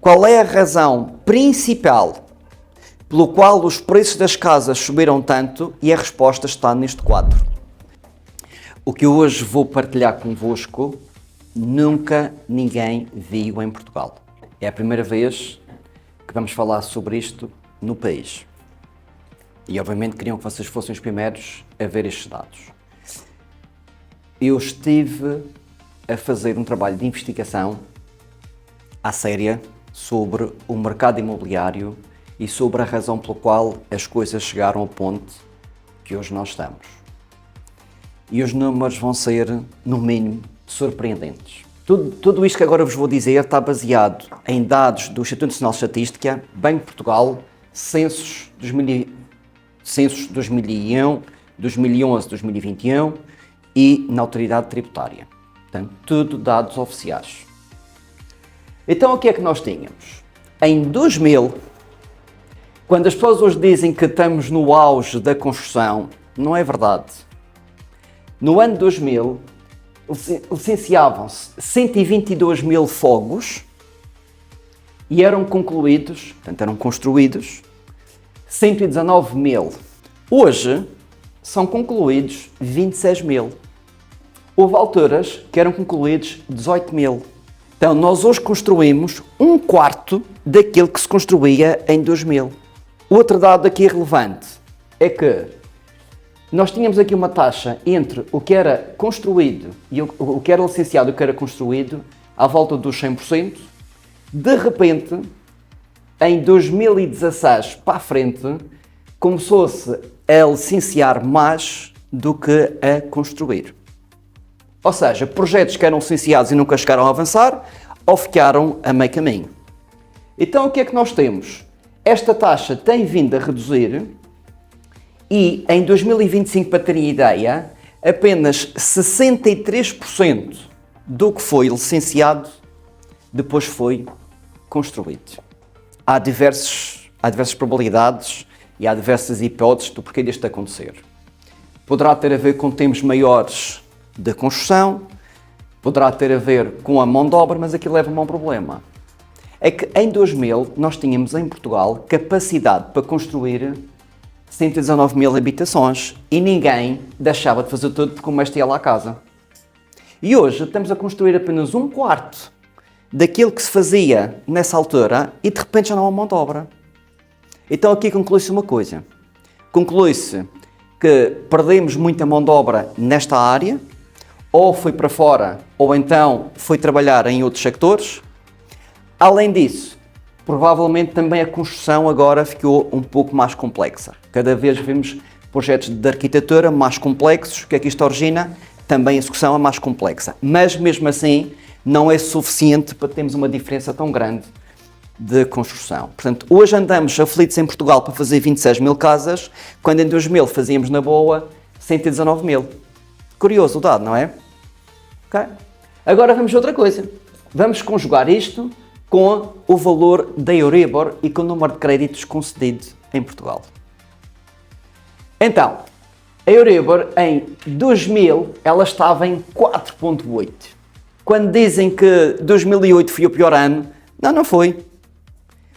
qual é a razão principal pelo qual os preços das casas subiram tanto? E a resposta está neste quadro. O que eu hoje vou partilhar convosco, nunca ninguém viu em Portugal. É a primeira vez que vamos falar sobre isto no país. E obviamente queriam que vocês fossem os primeiros a ver estes dados. Eu estive a fazer um trabalho de investigação à séria sobre o mercado imobiliário e sobre a razão pela qual as coisas chegaram ao ponto que hoje nós estamos. E os números vão ser, no mínimo, surpreendentes. Tudo isto que agora vos vou dizer está baseado em dados do Instituto Nacional de Estatística, Banco de Portugal, censos 2001, 2011, 2021 e na Autoridade Tributária. Portanto, tudo dados oficiais. Então, o que é que nós tínhamos? Em 2000, quando as pessoas hoje dizem que estamos no auge da construção, não é verdade. No ano 2000, licenciavam-se 122 mil fogos e eram concluídos, portanto eram construídos, 119 mil. Hoje, são concluídos 26 mil. Houve alturas que eram concluídos 18 mil. Então, nós hoje construímos um quarto daquilo que se construía em 2000. Outro dado aqui relevante é que nós tínhamos aqui uma taxa entre o que era construído e o que era licenciado e o que era construído à volta dos 100%. De repente, em 2016 para a frente, começou-se a licenciar mais do que a construir. Ou seja, projetos que eram licenciados e nunca chegaram a avançar ou ficaram a meio caminho. Então, o que é que nós temos? Esta taxa tem vindo a reduzir e em 2025, para terem ideia, apenas 63% do que foi licenciado depois foi construído. Há diversas probabilidades e há diversas hipóteses do porquê disto acontecer. Poderá ter a ver com tempos maiores de construção, poderá ter a ver com a mão de obra, mas aqui leva-me a um problema. É que em 2000 nós tínhamos em Portugal capacidade para construir 119 mil habitações e ninguém deixava de fazer tudo porque o mestre ia lá à casa. E hoje estamos a construir apenas um quarto daquilo que se fazia nessa altura e de repente já não há mão de obra. Então aqui conclui-se uma coisa. Conclui-se que perdemos muita mão de obra nesta área, ou foi para fora, ou então foi trabalhar em outros sectores. Além disso, provavelmente também a construção agora ficou um pouco mais complexa. Cada vez vemos projetos de arquitetura mais complexos. O que é que isto origina? Também a execução é mais complexa. Mas mesmo assim, não é suficiente para termos uma diferença tão grande de construção. Portanto, hoje andamos aflitos em Portugal para fazer 26 mil casas, quando em 2000 fazíamos na boa 119 mil. Curioso o dado, não é? Okay? Agora vamos a outra coisa. Vamos conjugar isto com o valor da Euribor e com o número de créditos concedido em Portugal. Então, a Euribor em 2000 ela estava em 4,8. Quando dizem que 2008 foi o pior ano, não foi.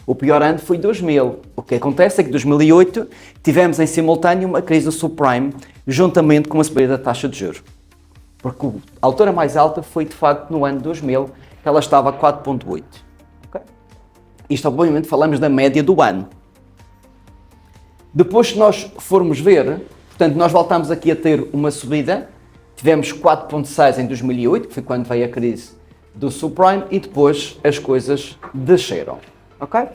O pior ano foi 2000. O que acontece é que em 2008 tivemos em simultâneo uma crise do subprime, juntamente com a subida da taxa de juros. Porque a altura mais alta foi de facto no ano 2000, que ela estava a 4,8. Okay? Isto obviamente falamos da média do ano. Depois, se nós formos ver, portanto nós voltamos aqui a ter uma subida, tivemos 4,6 em 2008, que foi quando veio a crise do subprime, e depois as coisas desceram. Okay?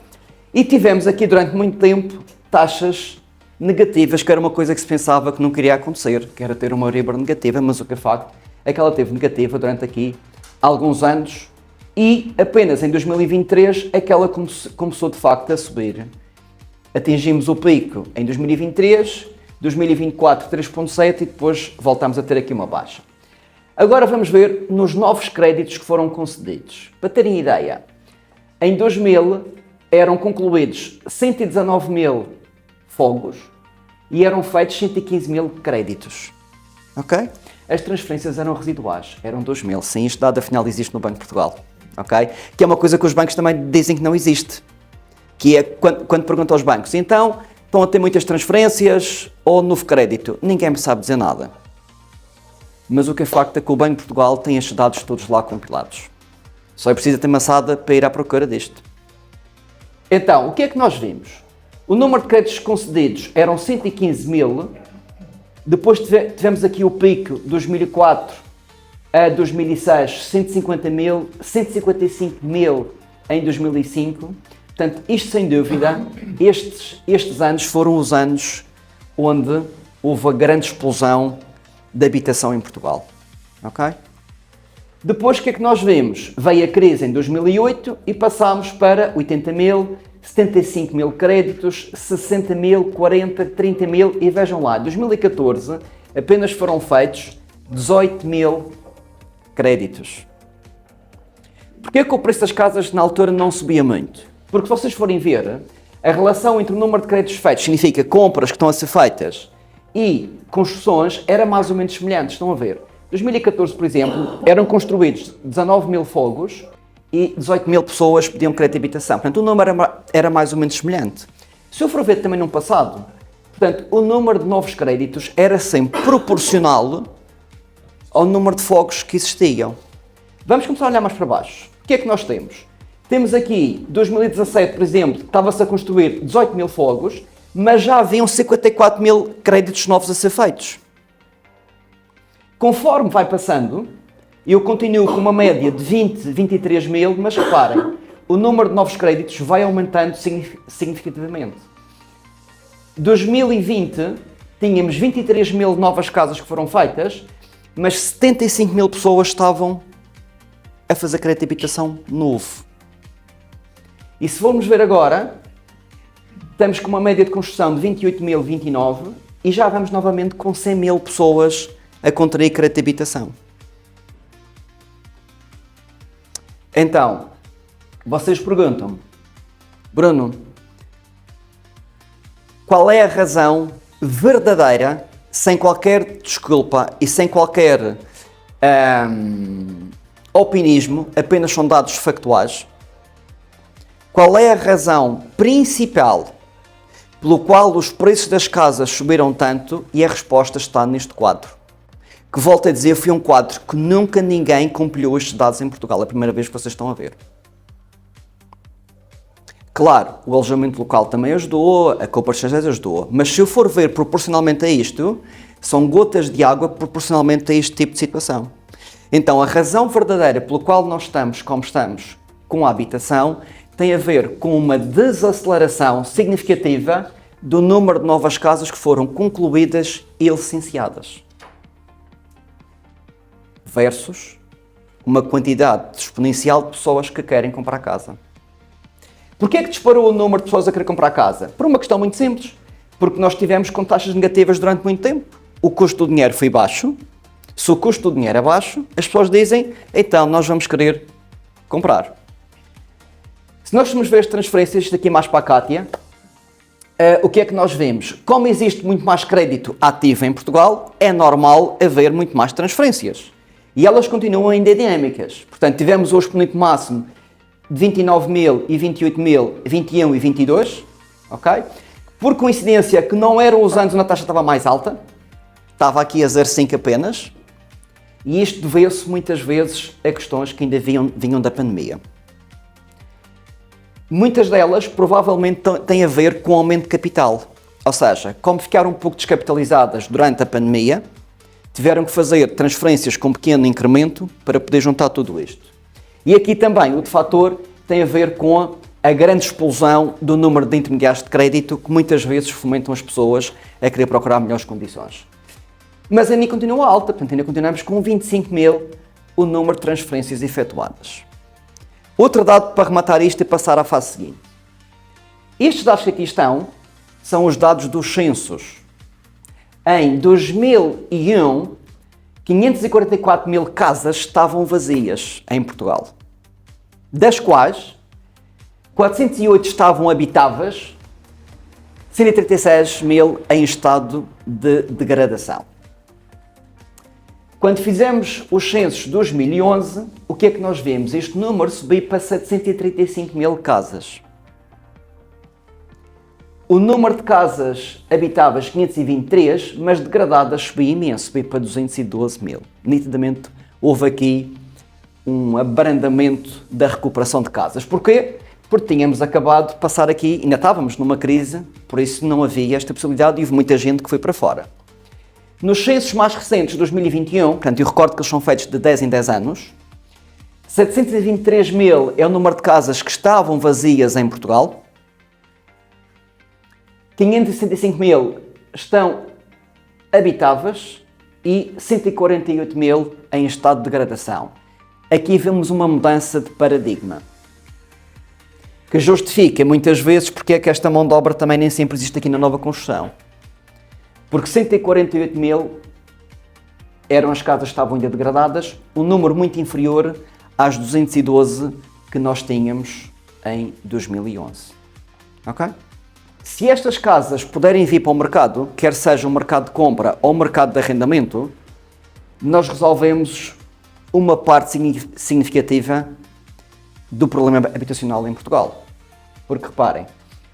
E tivemos aqui durante muito tempo taxas negativas, que era uma coisa que se pensava que não queria acontecer, que era ter uma Euribor negativa, mas o que é facto é que ela teve negativa durante aqui alguns anos e apenas em 2023 é que ela começou de facto a subir. Atingimos o pico em 2023, 2024 3,7 e depois voltamos a ter aqui uma baixa. Agora vamos ver nos novos créditos que foram concedidos. Para terem ideia, em 2000 eram concluídos 119 mil fogos e eram feitos 115 mil créditos. Ok? As transferências eram residuais, eram 2 mil. Sim, este dado afinal existe no Banco de Portugal. ok? Que é uma coisa que os bancos também dizem que não existe. Que é quando perguntam aos bancos, então estão a ter muitas transferências ou novo crédito? Ninguém me sabe dizer nada. Mas o que é facto é que o Banco de Portugal tem estes dados todos lá compilados. Só é preciso ter maçada para ir à procura disto. Então, o que é que nós vimos? O número de créditos concedidos eram 115 mil, depois tivemos aqui o pico de 2004 a 2006, 150 mil, 155 mil em 2005. Portanto, isto sem dúvida, estes anos foram os anos onde houve a grande explosão da habitação em Portugal. Ok? Depois, o que é que nós vimos? Veio a crise em 2008 e passámos para 80 mil, 75 mil créditos, 60 mil, 40, 30 mil e vejam lá, em 2014 apenas foram feitos 18 mil créditos. Porquê que o preço das casas na altura não subia muito? Porque se vocês forem ver, a relação entre o número de créditos feitos, significa compras que estão a ser feitas, e construções, era mais ou menos semelhante. Estão a ver? Em 2014, por exemplo, eram construídos 19 mil fogos e 18 mil pessoas pediam crédito de habitação. Portanto, o número era mais ou menos semelhante. Se eu for ver também no passado, portanto, o número de novos créditos era sempre proporcional ao número de fogos que existiam. Vamos começar a olhar mais para baixo. O que é que nós temos? Temos aqui, 2017, por exemplo, estava-se a construir 18 mil fogos, mas já haviam 54 mil créditos novos a ser feitos. Conforme vai passando, eu continuo com uma média de 20, 23 mil, mas reparem, o número de novos créditos vai aumentando significativamente. 2020, tínhamos 23 mil novas casas que foram feitas, mas 75 mil pessoas estavam a fazer crédito de habitação novo. E se formos ver agora, estamos com uma média de construção de 28.029 e já vamos novamente com 100 mil pessoas a contrair crédito de habitação. Então, vocês perguntam, Bruno, qual é a razão verdadeira, sem qualquer desculpa e sem qualquer opinismo, apenas são dados factuais, qual é a razão principal pelo qual os preços das casas subiram tanto? E a resposta está neste quadro. Que, volto a dizer, foi um quadro que nunca ninguém compilhou estes dados em Portugal. É a primeira vez que vocês estão a ver. Claro, o alojamento local também ajudou, a compra estrangeira ajudou, mas se eu for ver proporcionalmente a isto, são gotas de água proporcionalmente a este tipo de situação. Então, a razão verdadeira pela qual nós estamos como estamos com a habitação tem a ver com uma desaceleração significativa do número de novas casas que foram concluídas e licenciadas, versus uma quantidade exponencial de pessoas que querem comprar casa. Porquê é que disparou o número de pessoas a querer comprar casa? Por uma questão muito simples. Porque nós tivemos com taxas negativas durante muito tempo. O custo do dinheiro foi baixo. Se o custo do dinheiro é baixo, as pessoas dizem, então nós vamos querer comprar. Se nós formos ver as transferências, daqui mais para a Cátia, o que é que nós vemos? Como existe muito mais crédito ativo em Portugal, é normal haver muito mais transferências. E elas continuam ainda dinâmicas. Portanto, tivemos o exponente máximo de 29 mil e 28 mil, 21 e 22, ok? Por coincidência que não eram os anos onde a taxa estava mais alta, estava aqui a 0,5 apenas, e isto deveu-se muitas vezes a questões que ainda vinham da pandemia. Muitas delas provavelmente têm a ver com o aumento de capital, ou seja, como ficaram um pouco descapitalizadas durante a pandemia, tiveram que fazer transferências com pequeno incremento para poder juntar tudo isto. E aqui também o fator tem a ver com a grande explosão do número de intermediários de crédito que muitas vezes fomentam as pessoas a querer procurar melhores condições. Mas ainda continua alta, portanto ainda continuamos com 25 mil o número de transferências efetuadas. Outro dado para rematar isto e passar à fase seguinte. Estes dados que aqui estão são os dados dos censos. Em 2001, 544 mil casas estavam vazias em Portugal, das quais 408 estavam habitáveis, 136 mil em estado de degradação. Quando fizemos os censos de 2011, o que é que nós vemos? Este número subiu para 735 mil casas. O número de casas habitáveis 523, mas degradadas subiu imenso, subiu para 212 mil. Nitidamente houve aqui um abrandamento da recuperação de casas. Porquê? Porque tínhamos acabado de passar aqui, ainda estávamos numa crise, por isso não havia esta possibilidade e houve muita gente que foi para fora. Nos censos mais recentes de 2021, portanto eu recordo que eles são feitos de 10 em 10 anos, 723 mil é o número de casas que estavam vazias em Portugal, 565 mil estão habitáveis e 148 mil em estado de degradação. Aqui vemos uma mudança de paradigma, que justifica muitas vezes porque é que esta mão de obra também nem sempre existe aqui na nova construção. Porque 148 mil eram as casas que estavam ainda degradadas, um número muito inferior às 212 que nós tínhamos em 2011. Ok? Se estas casas puderem vir para o mercado, quer seja um mercado de compra ou um mercado de arrendamento, nós resolvemos uma parte significativa do problema habitacional em Portugal. Porque reparem,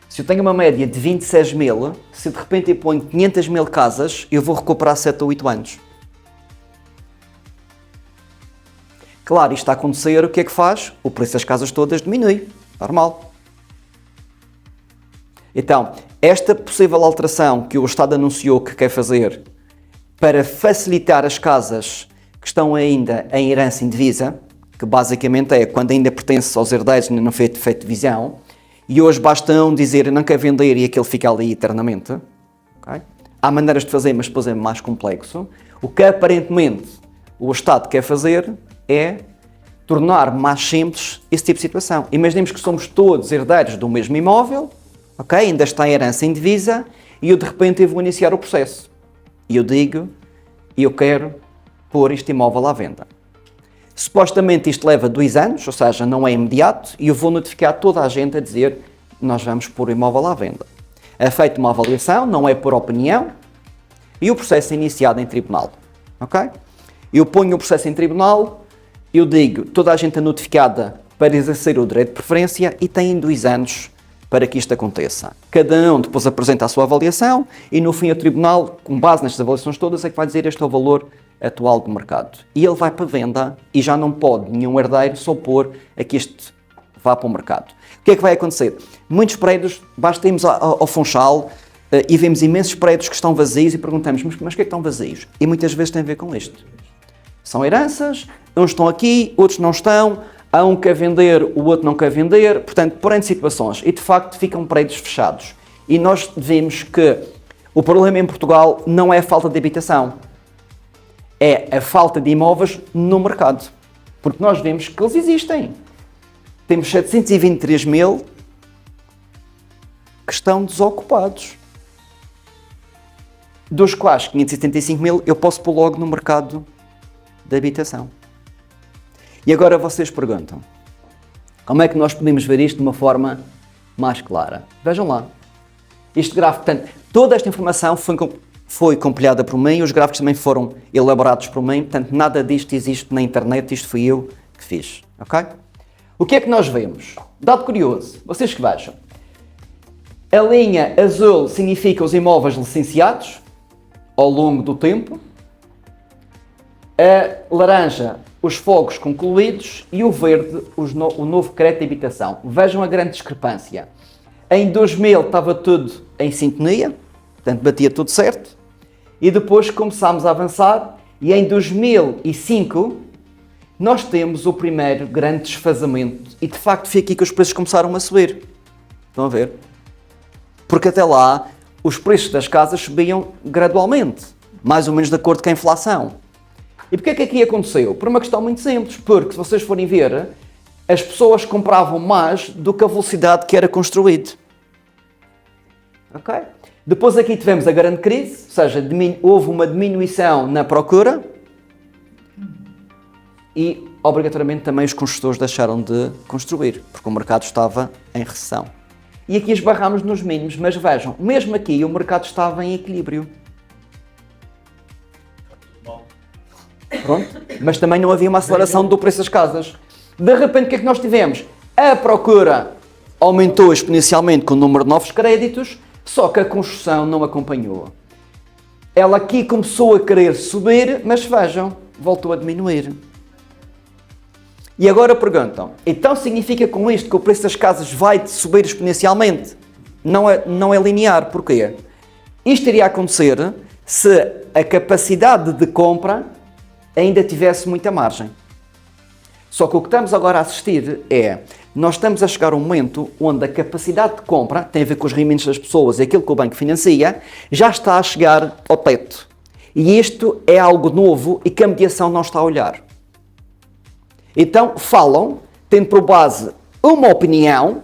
se eu tenho uma média de 26 mil, se de repente eu ponho 500 mil casas, eu vou recuperar 7 ou 8 anos. Claro, isto a acontecer, o que é que faz? O preço das casas todas diminui. Normal. Então, esta possível alteração que o Estado anunciou que quer fazer para facilitar as casas que estão ainda em herança indivisa, que basicamente é quando ainda pertence aos herdeiros, ainda não foi feito divisão, e hoje basta um dizer não quer vender e aquele fica ali eternamente. Okay? Há maneiras de fazer, mas depois é mais complexo. O que aparentemente o Estado quer fazer é tornar mais simples esse tipo de situação. Imaginemos que somos todos herdeiros do mesmo imóvel, ok? Ainda está em herança indivisa, e eu de repente vou iniciar o processo. E eu digo, eu quero pôr este imóvel à venda. Supostamente isto leva 2 anos, ou seja, não é imediato, e eu vou notificar toda a gente a dizer nós vamos pôr o imóvel à venda. É feita uma avaliação, não é por opinião, e o processo é iniciado em tribunal. Ok? Eu ponho o processo em tribunal, eu digo, toda a gente é notificada para exercer o direito de preferência e têm 2 anos para que isto aconteça. Cada um depois apresenta a sua avaliação e no fim o tribunal, com base nestas avaliações todas, é que vai dizer este é o valor atual do mercado. E ele vai para venda e já não pode nenhum herdeiro se opor a que este vá para o mercado. O que é que vai acontecer? Muitos prédios, basta irmos ao Funchal e vemos imensos prédios que estão vazios e perguntamos, mas o que é que estão vazios? E muitas vezes tem a ver com isto. São heranças, uns estão aqui, outros não estão, há um que quer vender, o outro não quer vender, portanto, por N situações, e de facto ficam prédios fechados. E nós vemos que o problema em Portugal não é a falta de habitação, é a falta de imóveis no mercado. Porque nós vemos que eles existem. Temos 723 mil que estão desocupados, dos quais 575 mil eu posso pôr logo no mercado de habitação. E agora vocês perguntam, como é que nós podemos ver isto de uma forma mais clara? Vejam lá. Este gráfico, portanto, toda esta informação foi compilhada por mim, os gráficos também foram elaborados por mim, portanto, nada disto existe na internet, isto fui eu que fiz, ok? O que é que nós vemos? Dado curioso, vocês que vejam. A linha azul significa os imóveis licenciados ao longo do tempo, a laranja, os fogos concluídos, e o verde, o novo crédito de habitação. Vejam a grande discrepância. Em 2000 estava tudo em sintonia, portanto batia tudo certo, e depois começámos a avançar, e em 2005 nós temos o primeiro grande desfazamento, e de facto foi aqui que os preços começaram a subir. Estão a ver? Porque até lá os preços das casas subiam gradualmente, mais ou menos de acordo com a inflação. E porquê é que aqui aconteceu? Por uma questão muito simples, porque se vocês forem ver, as pessoas compravam mais do que a velocidade que era construído. Ok? Depois aqui tivemos a grande crise, ou seja, houve uma diminuição na procura e, obrigatoriamente, também os construtores deixaram de construir, porque o mercado estava em recessão. E aqui esbarramos nos mínimos, mas vejam, mesmo aqui o mercado estava em equilíbrio. Pronto. Mas também não havia uma aceleração do preço das casas. De repente, o que é que nós tivemos? A procura aumentou exponencialmente com o número de novos créditos, só que a construção não acompanhou. Ela aqui começou a querer subir, mas vejam, voltou a diminuir. E agora perguntam, então significa com isto que o preço das casas vai subir exponencialmente? Não é linear, porquê? Isto iria acontecer se a capacidade de compra ainda tivesse muita margem. Só que o que estamos agora a assistir é, nós estamos a chegar a um momento onde a capacidade de compra, tem a ver com os rendimentos das pessoas e aquilo que o banco financia, já está a chegar ao teto. E isto é algo novo e que a mediação não está a olhar. Então falam, tendo por base uma opinião,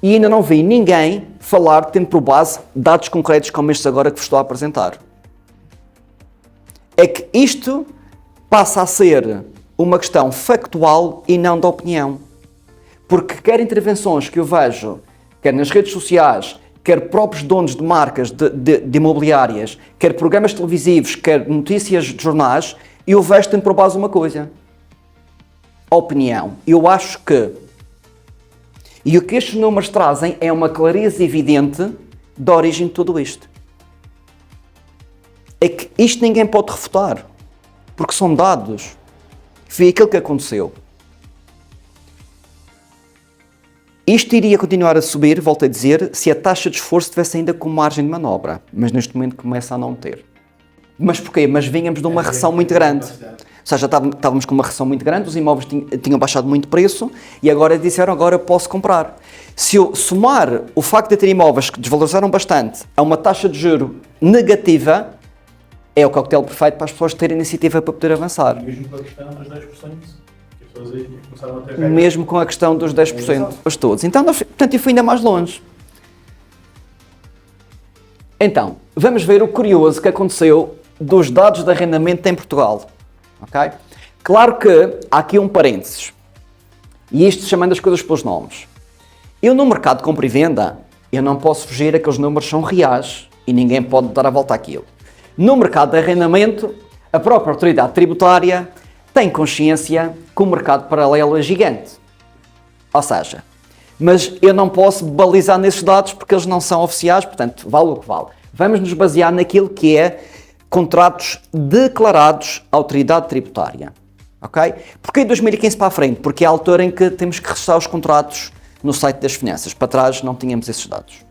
e ainda não vi ninguém falar tendo por base dados concretos como estes agora que vos estou a apresentar. É que isto passa a ser uma questão factual e não de opinião. Porque quer intervenções que eu vejo, quer nas redes sociais, quer próprios donos de marcas de imobiliárias, quer programas televisivos, quer notícias de jornais, eu vejo tendo por base uma coisa. Opinião. Eu acho que... E o que estes números trazem é uma clareza evidente da origem de tudo isto. É que isto ninguém pode refutar, porque são dados. Foi aquilo que aconteceu. Isto iria continuar a subir, volto a dizer, se a taxa de esforço estivesse ainda com margem de manobra, mas neste momento começa a não ter. Mas porquê? Mas vínhamos de uma recessão muito grande. Ou seja, estávamos com uma recessão muito grande, os imóveis tinham baixado muito preço e agora disseram, agora posso comprar. Se eu somar o facto de ter imóveis que desvalorizaram bastante a uma taxa de juro negativa, é o coquetel perfeito para as pessoas terem iniciativa para poder avançar. Mesmo com a questão dos 10%, que as pessoas aí começaram a ter... Mesmo com a questão dos 10%, os todos. Então, portanto, eu fui ainda mais longe. Então, vamos ver o curioso que aconteceu dos dados de arrendamento em Portugal. Okay? Claro que há aqui um parênteses, e isto chamando as coisas pelos nomes. Eu no mercado de compra e venda, eu não posso fugir a que os números são reais e ninguém pode dar a volta àquilo. No mercado de arrendamento, a própria autoridade tributária tem consciência que o mercado paralelo é gigante. Ou seja, mas eu não posso balizar nesses dados porque eles não são oficiais, portanto, vale o que vale. Vamos nos basear naquilo que é contratos declarados à autoridade tributária, ok? Porquê de 2015 para a frente? Porque é a altura em que temos que registrar os contratos no site das finanças. Para trás não tínhamos esses dados.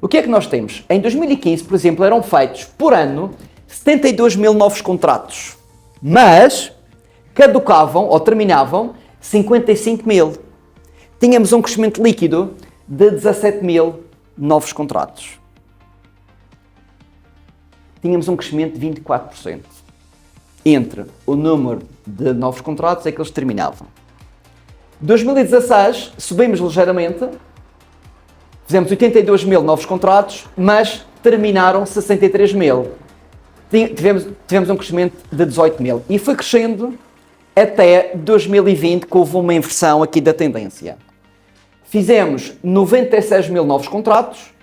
O que é que nós temos? Em 2015, por exemplo, eram feitos por ano 72 mil novos contratos, mas caducavam ou terminavam 55 mil. Tínhamos um crescimento líquido de 17 mil novos contratos. Tínhamos um crescimento de 24% entre o número de novos contratos e que eles terminavam. 2016 subimos ligeiramente, fizemos 82 mil novos contratos, mas terminaram 63 mil. Tivemos um crescimento de 18 mil e foi crescendo até 2020, que houve uma inversão aqui da tendência. Fizemos 96 mil novos contratos,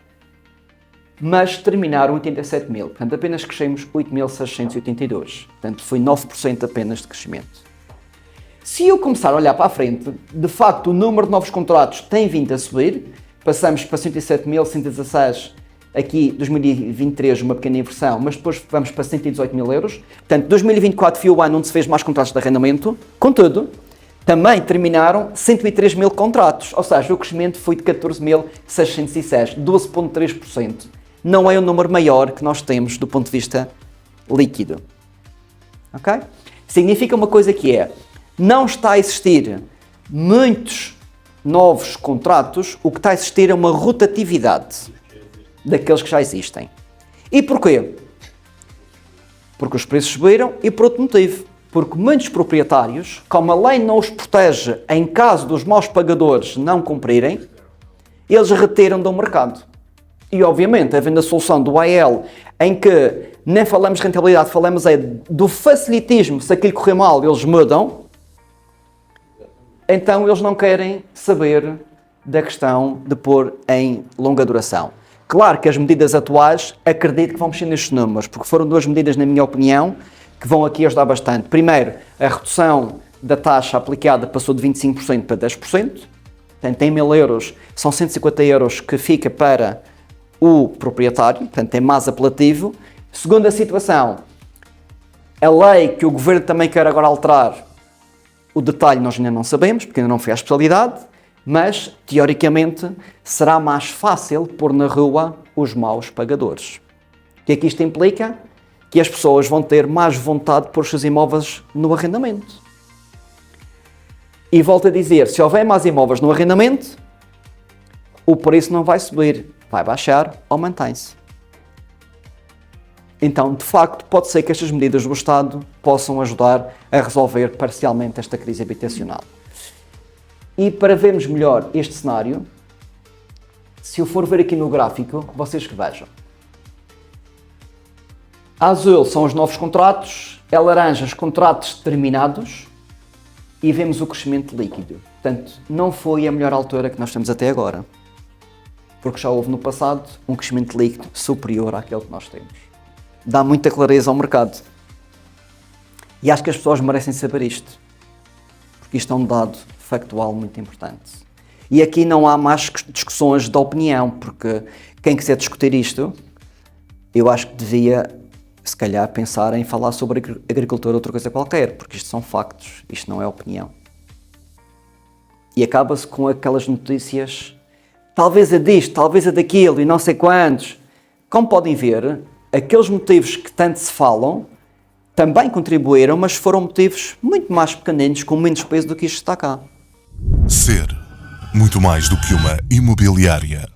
mas terminaram 87 mil. Portanto, apenas crescemos 8.682. Portanto, foi 9% apenas de crescimento. Se eu começar a olhar para a frente, de facto, o número de novos contratos tem vindo a subir. Passamos para 107.116, aqui 2023, uma pequena inversão, mas depois vamos para 118 mil euros. Portanto, 2024 foi o ano onde se fez mais contratos de arrendamento. Contudo, também terminaram 103 mil contratos, ou seja, o crescimento foi de 14.606, 12,3%. Não é o número maior que nós temos do ponto de vista líquido. Ok? Significa uma coisa que é, não está a existir muitos novos contratos, o que está a existir é uma rotatividade daqueles que já existem. E porquê? Porque os preços subiram e por outro motivo. Porque muitos proprietários, como a lei não os protege em caso dos maus pagadores não cumprirem, eles retiram do mercado. E obviamente, havendo a solução do AEL, em que nem falamos de rentabilidade, falamos do facilitismo, se aquilo correr mal, eles mudam, então eles não querem saber da questão de pôr em longa duração. Claro que as medidas atuais, acredito que vão mexer nestes números, porque foram duas medidas, na minha opinião, que vão aqui ajudar bastante. Primeiro, a redução da taxa aplicada passou de 25% para 10%. Portanto, em 1.000 euros, são 150 euros que fica para o proprietário, portanto, é mais apelativo. Segunda situação, a lei que o governo também quer agora alterar, o detalhe nós ainda não sabemos, porque ainda não foi à especialidade, mas, teoricamente, será mais fácil pôr na rua os maus pagadores. O que é que isto implica? Que as pessoas vão ter mais vontade de pôr os seus imóveis no arrendamento. E volto a dizer, se houver mais imóveis no arrendamento, o preço não vai subir, vai baixar ou mantém-se. Então, de facto, pode ser que estas medidas do Estado possam ajudar a resolver parcialmente esta crise habitacional. E para vermos melhor este cenário, se eu for ver aqui no gráfico, vocês que vejam. A azul são os novos contratos, a laranja os contratos terminados e vemos o crescimento líquido. Portanto, não foi a melhor altura que nós temos até agora, porque já houve no passado um crescimento líquido superior àquele que nós temos. Dá muita clareza ao mercado. E acho que as pessoas merecem saber isto, porque isto é um dado factual muito importante. E aqui não há mais discussões de opinião, porque quem quiser discutir isto, eu acho que devia, se calhar, pensar em falar sobre agricultura ou outra coisa qualquer, porque isto são factos, isto não é opinião. E acaba-se com aquelas notícias, talvez a disto, talvez a daquilo e não sei quantos. Como podem ver, aqueles motivos que tanto se falam também contribuíram, mas foram motivos muito mais pequeninos, com menos peso do que isto está cá. Ser muito mais do que uma imobiliária.